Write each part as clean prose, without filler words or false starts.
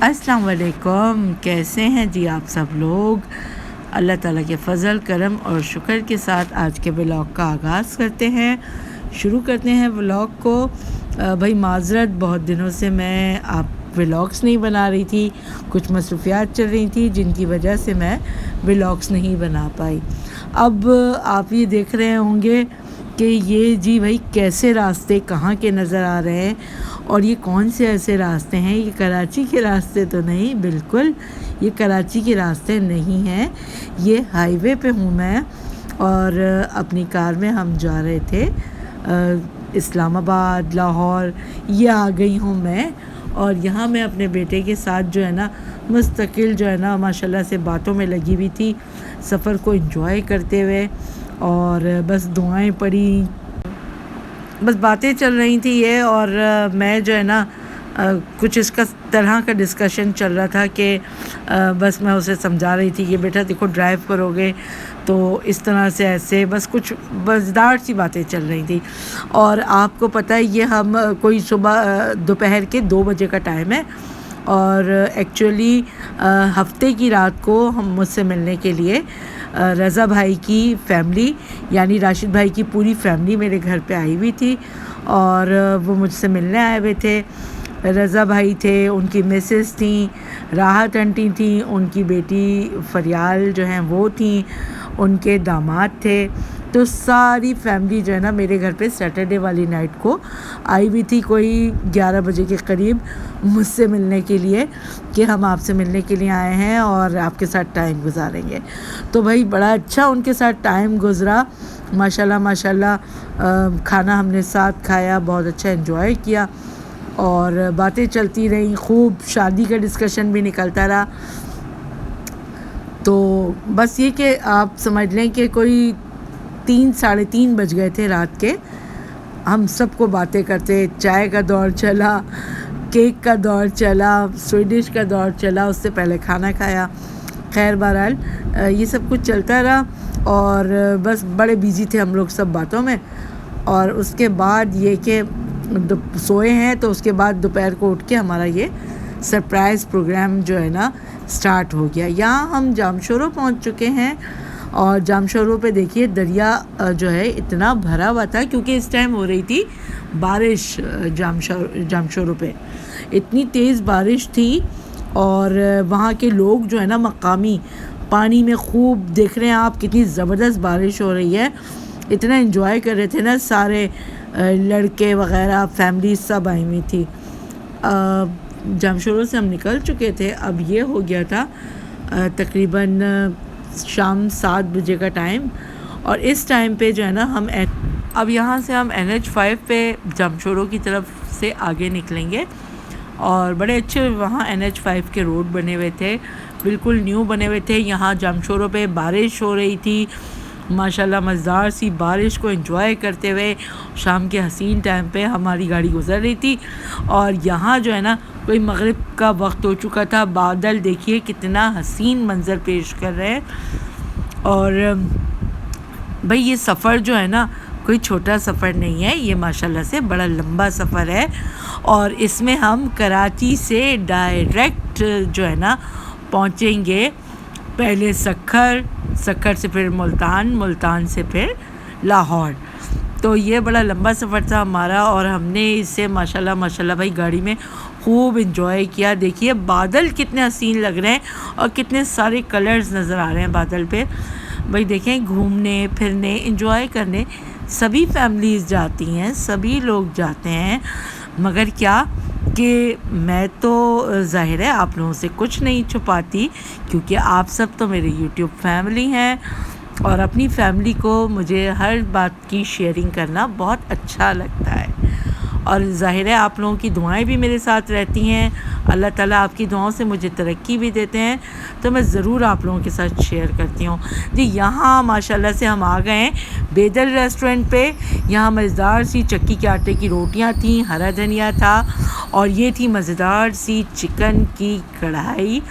अस्सलाम वालेकुम, कैसे हैं जी आप सब लोग। अल्लाह ताला के फ़ज़ल करम और शुक्र के साथ आज के व्लॉग का आगाज़ करते हैं, शुरू करते हैं व्लॉग को। भाई माज़रत, बहुत दिनों से मैं आप व्लॉग्स नहीं बना रही थी, कुछ मसरूफ़ियात चल रही थी जिनकी वजह से मैं व्लॉग्स नहीं बना पाई। अब आप ये देख रहे होंगे कि ये जी भाई कैसे रास्ते कहाँ के नज़र आ रहे हैं, और ये कौन से ऐसे रास्ते हैं। ये कराची के रास्ते तो नहीं, बिल्कुल ये कराची के रास्ते नहीं हैं। ये हाईवे पे हूँ मैं, और अपनी कार में हम जा रहे थे इस्लामाबाद, लाहौर, ये आ गई हूँ मैं। और यहाँ मैं अपने बेटे के साथ जो है ना मुस्तकिल जो है ना माशाल्लाह से बातों में लगी हुई थी, सफ़र को एंजॉय करते हुए, और बस दुआएं पड़ी, बस बातें चल रही थी ये। और मैं जो है ना कुछ इसका तरह का डिस्कशन चल रहा था कि बस मैं उसे समझा रही थी कि बेटा देखो ड्राइव करोगे तो इस तरह से ऐसे, बस कुछ मज़ेदार सी बातें चल रही थी। और आपको पता है ये हम कोई सुबह दोपहर के 2 बजे का टाइम है, और एक्चुअली हफ्ते की रात को हम मुझसे मिलने के लिए रज़ा भाई की फैमिली यानी राशिद भाई की पूरी फैमिली मेरे घर पे आई हुई थी, और वो मुझसे मिलने आए हुए थे। रज़ा भाई थे, उनकी मिसेस थी, राहत आंटी थी, उनकी बेटी फरियाल जो हैं वो थी, उनके दामाद थे। तो सारी फैमिली जो है ना मेरे घर पे सैटरडे वाली नाइट को आई हुई थी, कोई 11 बजे के करीब मुझसे मिलने के लिए कि हम आपसे मिलने के लिए आए हैं और आपके साथ टाइम गुजारेंगे। तो भाई बड़ा अच्छा उनके साथ टाइम गुज़रा, माशाल्लाह माशाल्लाह। खाना हमने साथ खाया, बहुत अच्छा एंजॉय किया, और बातें चलती रहीं, खूब शादी का डिस्कशन भी निकलता रहा। तो बस ये कि आप समझ लें कि कोई 3 साढ़े 3 बज गए थे रात के। हम सबको बातें करते, चाय का दौर चला, केक का दौर चला, स्वीडिश का दौर चला, उससे पहले खाना खाया। खैर बहरहाल ये सब कुछ चलता रहा, और बस बड़े बिज़ी थे हम लोग सब बातों में। और उसके बाद ये कि सोए हैं, तो उसके बाद दोपहर को उठ के हमारा ये सरप्राइज़ प्रोग्राम जो है ना स्टार्ट हो गया। यहाँ हम जामशोरो पहुँच चुके हैं, और जामशोरो पे देखिए दरिया जो है इतना भरा हुआ था, क्योंकि इस टाइम हो रही थी बारिश। जामशोरो पे इतनी तेज़ बारिश थी, और वहाँ के लोग जो है ना मकामी पानी में खूब, देख रहे हैं आप कितनी ज़बरदस्त बारिश हो रही है, इतना एंजॉय कर रहे थे ना सारे लड़के वगैरह, फैमिली सब आई हुई थी। जामशोरो से हम निकल चुके थे, अब ये हो गया था तकरीबन शाम 7 बजे का टाइम। और इस टाइम पे जो है ना हम अब यहाँ से हम NH5 पे जामशोरो की तरफ से आगे निकलेंगे, और बड़े अच्छे वहाँ NH5 के रोड बने हुए थे, बिल्कुल न्यू बने हुए थे। यहाँ जामशोरो पे बारिश हो रही थी, माशाल्लाह मज़ेदार सी बारिश को एंजॉय करते हुए शाम के हसीन टाइम पे हमारी गाड़ी गुजर रही थी। और यहाँ जो है ना कोई मगरिब का वक्त हो चुका था, बादल देखिए कितना हसीन मंज़र पेश कर रहे हैं। और भाई ये सफ़र जो है ना कोई छोटा सफ़र नहीं है, ये माशाल्लाह से बड़ा लंबा सफ़र है। और इसमें हम कराची से डायरेक्ट जो है ना पहुँचेंगे पहले सक्खर, सक्खर से फिर मुल्तान, मुल्तान से फिर लाहौर। तो ये बड़ा लंबा सफ़र था हमारा, और हमने इसे माशाल्लाह माशाल्लाह भाई गाड़ी में खूब एंजॉय किया। देखिए बादल कितने हसीन लग रहे हैं, और कितने सारे कलर्स नज़र आ रहे हैं बादल पे। भाई देखें, घूमने फिरने एंजॉय करने सभी फैमिलीज़ जाती हैं, सभी लोग जाते हैं, मगर क्या कि मैं तो ज़ाहिर है आप लोगों से कुछ नहीं छुपाती, क्योंकि आप सब तो मेरे यूट्यूब फैमिली हैं, और अपनी फैमिली को मुझे हर बात की शेयरिंग करना बहुत अच्छा लगता है। और ज़ाहिर है आप लोगों की दुआएं भी मेरे साथ रहती हैं, अल्लाह ताला आपकी दुआओं से मुझे तरक्की भी देते हैं, तो मैं ज़रूर आप लोगों के साथ शेयर करती हूँ जी। यहाँ माशाल्लाह से हम आ गए हैं बेदल रेस्टोरेंट पे। यहाँ मज़ेदार सी चक्की के आटे की रोटियाँ थी, हरा धनिया था, और ये थी मज़ेदार सी चिकन की कढ़ाई,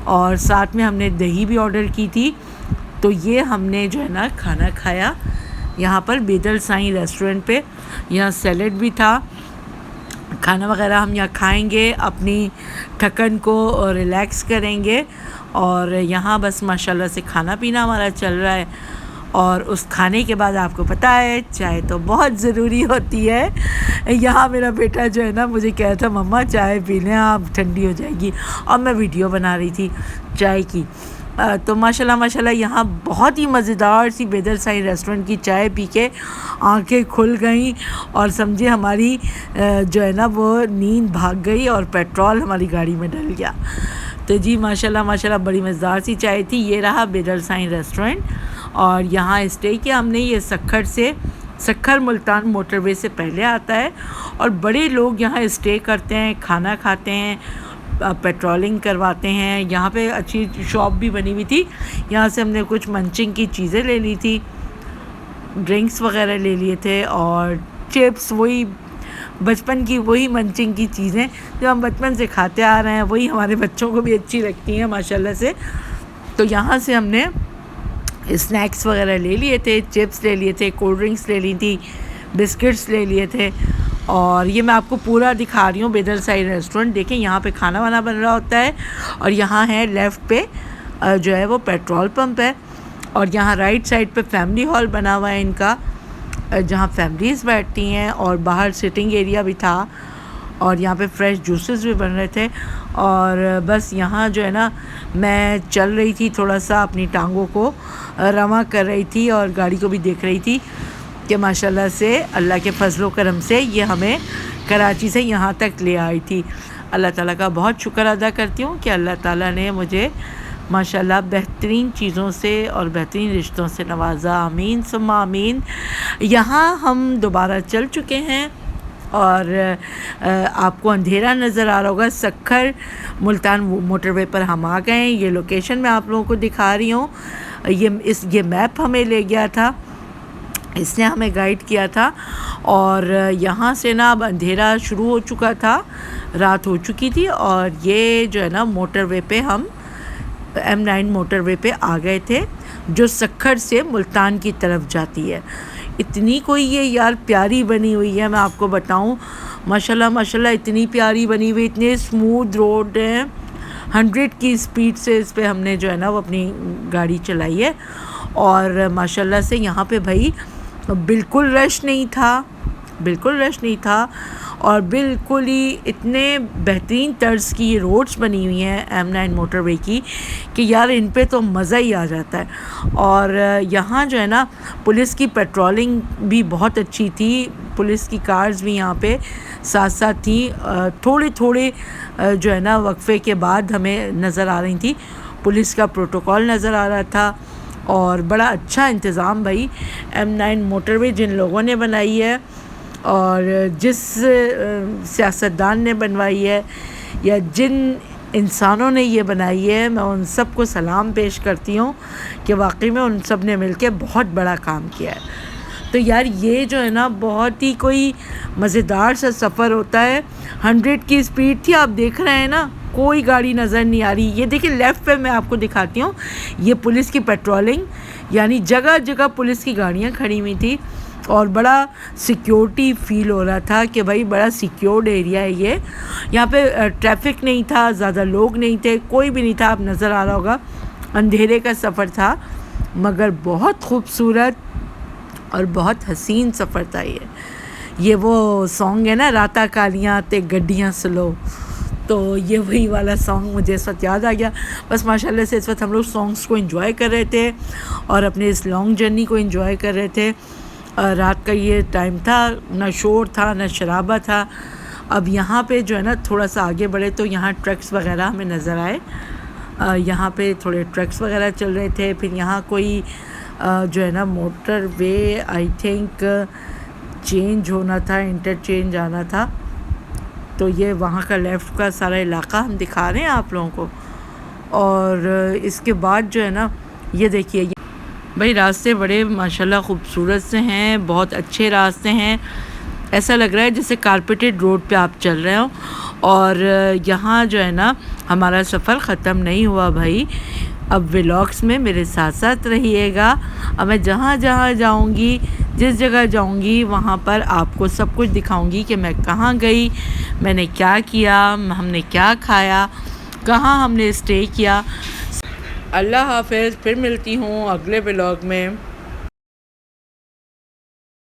और साथ में हमने दही भी ऑर्डर की थी। तो ये हमने जो है ना खाना खाया यहाँ पर बेदल साईं रेस्टोरेंट पे। यहाँ सैलेड भी था, खाना वगैरह हम यहाँ खाएंगे, अपनी थकन को रिलैक्स करेंगे। और यहाँ बस माशाल्लाह से खाना पीना हमारा चल रहा है। और उस खाने के बाद आपको पता है चाय तो बहुत ज़रूरी होती है। यहाँ मेरा बेटा जो है ना मुझे कह रहा था मम्मा चाय पी लें आप, ठंडी हो जाएगी, और मैं वीडियो बना रही थी चाय की। तो माशाल्लाह यहाँ बहुत ही मज़ेदार सी बेदर साई रेस्टोरेंट की चाय पी के आँखें खुल गई, और समझे हमारी जो है ना वो नींद भाग गई और पेट्रोल हमारी गाड़ी में डल गया। तो जी माशाल्लाह बड़ी मज़ेदार सी चाय थी। ये रहा बेदर साई रेस्टोरेंट, और यहाँ स्टे किया हमने। ये सखर मुल्तान मोटरवे से पहले आता है, और बड़े लोग यहाँ स्टे करते हैं, खाना खाते हैं, पेट्रोलिंग करवाते हैं। यहाँ पे अच्छी शॉप भी बनी हुई थी, यहाँ से हमने कुछ मंचिंग की चीज़ें ले ली थी, ड्रिंक्स वगैरह ले लिए थे, और चिप्स, वही बचपन की वही मंचिंग की चीज़ें जो हम बचपन से खाते आ रहे हैं, वही हमारे बच्चों को भी अच्छी लगती हैं माशाल्लाह से। तो यहाँ से हमने स्नैक्स वगैरह ले लिए थे, चिप्स ले लिए थे, कोल्ड ड्रिंक्स ले ली थी, बिस्किट्स ले लिए थे। और ये मैं आपको पूरा दिखा रही हूँ बेदर साई रेस्टोरेंट। देखें यहाँ पे खाना वाना बन रहा होता है, और यहाँ है लेफ़्ट पे जो है वो पेट्रोल पंप है, और यहाँ राइट साइड पे फैमिली हॉल बना हुआ है इनका, जहाँ फैमिलीज़ बैठती हैं, और बाहर सिटिंग एरिया भी था, और यहाँ पे फ्रेश जूसेस भी बन रहे थे। और बस यहाँ जो है ना मैं चल रही थी, थोड़ा सा अपनी टांगों को रमा कर रही थी, और गाड़ी को भी देख रही थी कि माशाल्लाह से अल्लाह के फजलो करम से ये हमें कराची से यहाँ तक ले आई थी। अल्लाह ताला का बहुत शुक्र अदा करती हूँ कि अल्लाह ताला ने मुझे माशाल्लाह बेहतरीन चीज़ों से और बेहतरीन रिश्तों से नवाजा। आमीन सुम्मा आमीन। यहाँ हम दोबारा चल चुके हैं, और आपको अंधेरा नज़र आ रहा होगा। सखर मुल्तान मोटरवे पर हम आ गए हैं। ये लोकेशन मैं आप लोगों को दिखा रही हूँ। ये मैप हमें ले गया था, इसने हमें गाइड किया था। और यहाँ से ना अब अंधेरा शुरू हो चुका था, रात हो चुकी थी, और ये जो है ना मोटरवे पे हम M9 मोटरवे पे आ गए थे, जो सखर से मुल्तान की तरफ जाती है। इतनी कोई ये यार प्यारी बनी हुई है, मैं आपको बताऊं, माशाल्लाह इतनी प्यारी बनी हुई, इतने स्मूथ रोड हैं। 100 की स्पीड से इस पे हमने जो है ना वो अपनी गाड़ी चलाई है। और माशाल्लाह से यहाँ पे भाई बिल्कुल रश नहीं था, और बिल्कुल ही इतने बेहतरीन तर्ज की ये रोड्स बनी हुई हैं M9 मोटरवे की कि यार इन पे तो मज़ा ही आ जाता है। और यहाँ जो है ना पुलिस की पेट्रोलिंग भी बहुत अच्छी थी, पुलिस की कार्स भी यहाँ पे साथ साथ थी। थोड़े जो है ना वक्फे के बाद हमें नज़र आ रही थी, पुलिस का प्रोटोकॉल नज़र आ रहा था, और बड़ा अच्छा इंतज़ाम भाई M9 मोटरवे जिन लोगों ने बनाई है, और जिस सियासतदान ने बनवाई है, या जिन इंसानों ने ये बनाई है, मैं उन सब को सलाम पेश करती हूँ कि वाकई में उन सब ने मिलके बहुत बड़ा काम किया है। तो यार ये जो है ना बहुत ही कोई मज़ेदार सा सफ़र होता है। 100 की स्पीड थी, आप देख रहे हैं ना, कोई गाड़ी नज़र नहीं आ रही। ये देखिए लेफ़्ट पे मैं आपको दिखाती हूँ, ये पुलिस की पेट्रोलिंग, यानी जगह जगह पुलिस की गाड़ियाँ खड़ी हुई थी, और बड़ा सिक्योरिटी फ़ील हो रहा था कि भाई बड़ा सिक्योर्ड एरिया है ये। यहाँ पे ट्रैफिक नहीं था, ज़्यादा लोग नहीं थे, कोई भी नहीं था, आप नज़र आ रहा होगा। अंधेरे का सफ़र था, मगर बहुत खूबसूरत और बहुत हसीन सफ़र था ये वो सॉन्ग है ना, राता कालियाँ ते गड्डियाँ स्लो, तो ये वही वाला सॉन्ग मुझे इस वक्त याद आ गया। बस माशाल्लाह से इस वक्त हम लोग सॉन्ग्स को एंजॉय कर रहे थे, और अपने इस लॉन्ग जर्नी को एंजॉय कर रहे थे। रात का ये टाइम था, ना शोर था ना शराबा था। अब यहाँ पे जो है ना थोड़ा सा आगे बढ़े तो यहाँ ट्रक्स वगैरह हमें नज़र आए। यहाँ पे थोड़े ट्रक्स वगैरह चल रहे थे। फिर यहाँ कोई जो है ना motor way I think change होना था, इंटरचेंज आना था, तो ये वहाँ का लेफ़्ट का सारा इलाका हम दिखा रहे हैं आप लोगों को। और इसके बाद जो है ना ये देखिए भाई रास्ते बड़े माशाल्लाह ख़ूबसूरत से हैं, बहुत अच्छे रास्ते हैं, ऐसा लग रहा है जैसे कारपेटेड रोड पे आप चल रहे हो। और यहाँ जो है ना हमारा सफ़र ख़त्म नहीं हुआ भाई, अब व्लॉग्स में मेरे साथ साथ रहिएगा। अब मैं जहाँ जहाँ जाऊँगी, जिस जगह जाऊँगी, वहाँ पर आपको सब कुछ दिखाऊँगी कि मैं कहाँ गई, मैंने क्या किया, हमने क्या खाया, कहाँ हमने स्टे किया। अल्लाह हाफ़िज़, फिर मिलती हूँ अगले व्लॉग में।